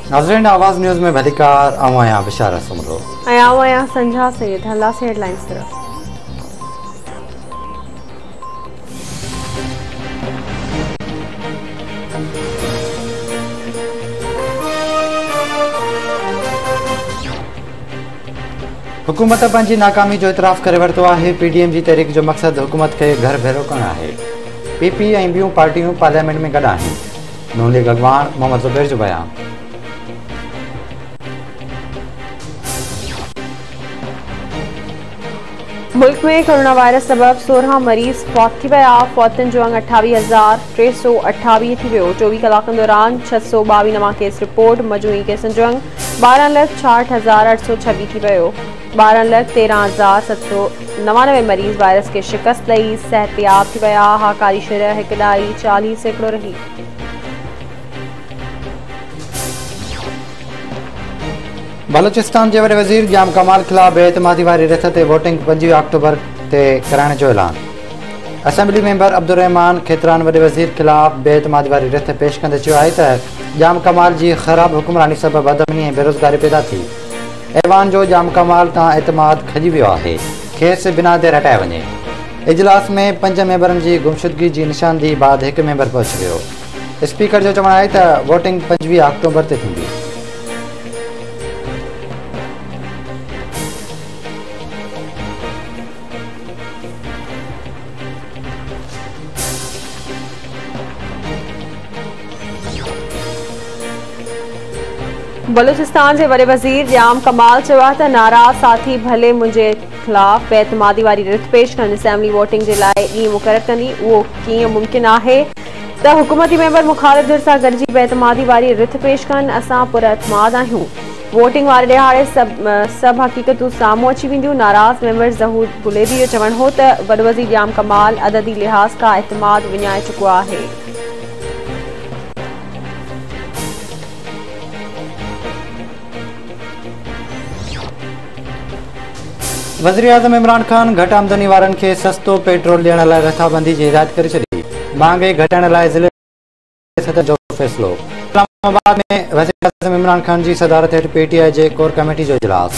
नाज़रीन, आवाज़ न्यूज़ में भलीकार आया बिशारा सुमरो आया संझा सैयद हल्ला से हेडलाइंस तरफ। हुकूमत पंहिंजी नाकामी जो इतराफ़ करे वरितो आहे। PDM जी तहरीक जो मक़सद हुकूमत खे घर भेरो करणु आहे। PP ऐं ॿियूं पार्टियूं पार्लियामेंट में गॾु आहिनि। नून लीग अॻवान मोहम्मद ज़ुबैर जो बयान। मुल्क में कोरोना वायरस सबब 16 मरीज़ फौत थी विया। फौतन जो अंग 28,328 थी वियो। 24 कलाकनि दौरान 622 नवां केस रिपोर्ट। मजमूई केसनि जो अंग 12,66,826 थी वियो। 12,13,799 मरीज़ वायरस के शिकस्त ॾेई सेहतियाब थी विया। हाकारी शरह 1.40% रही। बलोचिस्तान के वॾे वज़ीर जाम कमाल खिलाफ़ बेएतमादी वारी रिथ ते वोटिंग 25 अक्टूबर ते कराइण जो ऐलान। असेंबली मेंबर अब्दुर्रहमान खेतरान वॾे वज़ीर खिलाफ़ बेएतमादी वारी रिथ पेश कंदे चयो आहे त जाम कमाल जी ख़राब हुक्मरानी सबब अदमनी ऐं बेरोज़गारी पैदा थी। ऐवान जो जाम कमाल तां एतमाद खजी वियो आहे। खेसि बिना ते हटाए वञे। इजलास में 5 मेंबरनि जी गुमशुदगी जी निशानदेही बाद 1 मेंबर पहुची वियो। स्पीकर जो चवणु आहे त वोटिंग 25 अक्टूबर ते थींदी। बलूचिस्तान के वॾे वज़ीर जाम कमाल चयो आहे त नाराज़ साथी भले मुंहिंजे ख़िलाफ़ बेएतमादी वारी रिथ पेश कनि। असेंबली वोटिंग जे लाइ ॾींहुं मुक़ररु कंदी। उहो कीअं मुमकिन आहे त हुकूमती मेंबर मुख़ालिफ़ धिर सां गॾिजी बेएतमादी वारी रिथ पेश कनि। असां पुरएतमाद आहियूं। वोटिंग वारे ॾिहाड़े सभु हक़ीक़तूं साम्हूं अची वेंदियूं। नाराज़ मेंबर ज़हूर गुलेबी जो चवणु हो त वॾो वज़ीर जाम कमाल अददी लिहाज़ खां एतमाद विञाए चुको आहे। वज़ीर आज़म इमरान खान घटि आमदनी वारनि खे सस्तो पेट्रोल ॾियण लाइ रथाबंदी जी हिदायत करे छॾी। महांगाई घटाइण लाइ ज़िले सतह जो फ़ैसिलो। इस्लामाबाद में वज़ीर आज़म इमरान खान जी सदारत हेठि PTI जे कोर कमेटी जो इजलास।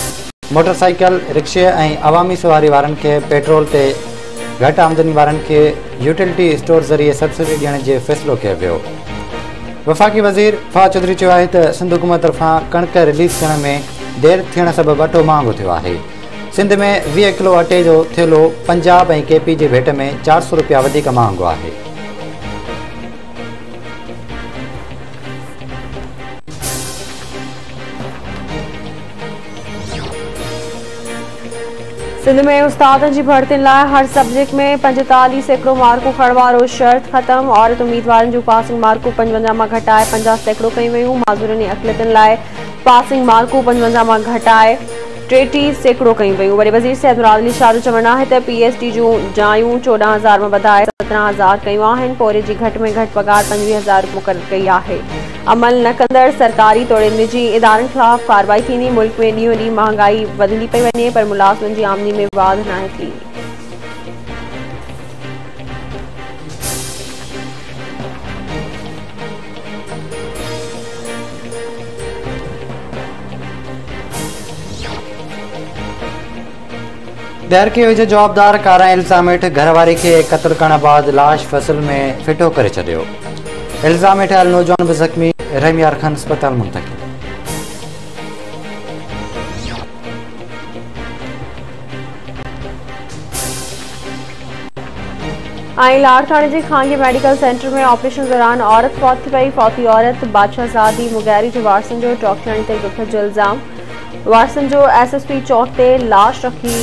मोटरसाइकिल रिक्शे ऐं अवामी सवारी वारनि खे पेट्रोल ते घटि आमदनी वारनि खे यूटिलिटी स्टोर ज़रिए सब्सिडी ॾियण जे फ़ैसिलो कयो वियो। वफ़ाक़ी वज़ीर फवाद चौधरी चयो आहे त सिंध हुकूमत तरफ़ां कणिक रिलीज़ करण में देरि थियण सबबि अटो महांगो थियो आहे। सिंध में 20 किलो अटे जो थेलो पंजाब ऐं KP जे भेट में 400 रुपया वधीक महांगो आहे। सिंध में उस्तादनि जी भर्तियुनि लाइ हर सब्जेक्ट में 45% मार्कूं खणण वारो शर्त ख़त्म। औरत उम्मीदवारनि जूं पासिंग मार्कूं 55 मां घटाए 50% कयूं वयूं। माज़ूरनि ऐं अक़लियतुनि लाइ पासिंग मार्कूं 55 मां घटाए 33% कयूं वयूं। वॾे वज़ीर सैयद मुराद अली शाह जो चवणु आहे त PhD जूं जायूं 14,000 मां वधाए 17,000 कयूं आहिनि। पोरे जी घटि में घटि पघार 25,000 मुक़ररु कई आहे। अमल न कंदड़ सरकारी तोड़े निजी इदारनि ख़िलाफ़ कार्रवाई थींदी। मुल्क में ॾींहों ॾींहुं महांगाई वधंदी पई वञे पर मुलाज़िमनि जी आमदनी में वाध नाहे थी। दहर के वेझे जवाबदार कारा इल्ज़ाम हेठि घरवारी खे क़त्ल करण बाद लाश फसल में फिटो करे छॾियो। इल्ज़ाम हेठि आयल नौजवान बि ज़ख़्मी रहमियार खान अस्पताल मुंतक़िल। लाड़काने के खांगी मेडिकल सेंटर में ऑपरेशन दौरान औरत फौत थी पई। फौती औरत बादशाहज़ादी मुगैरी जो वारसन जो टॉकलानी ते गुफ़ जो इल्ज़ाम। वारसन जो SSP चौक ते लाश रखी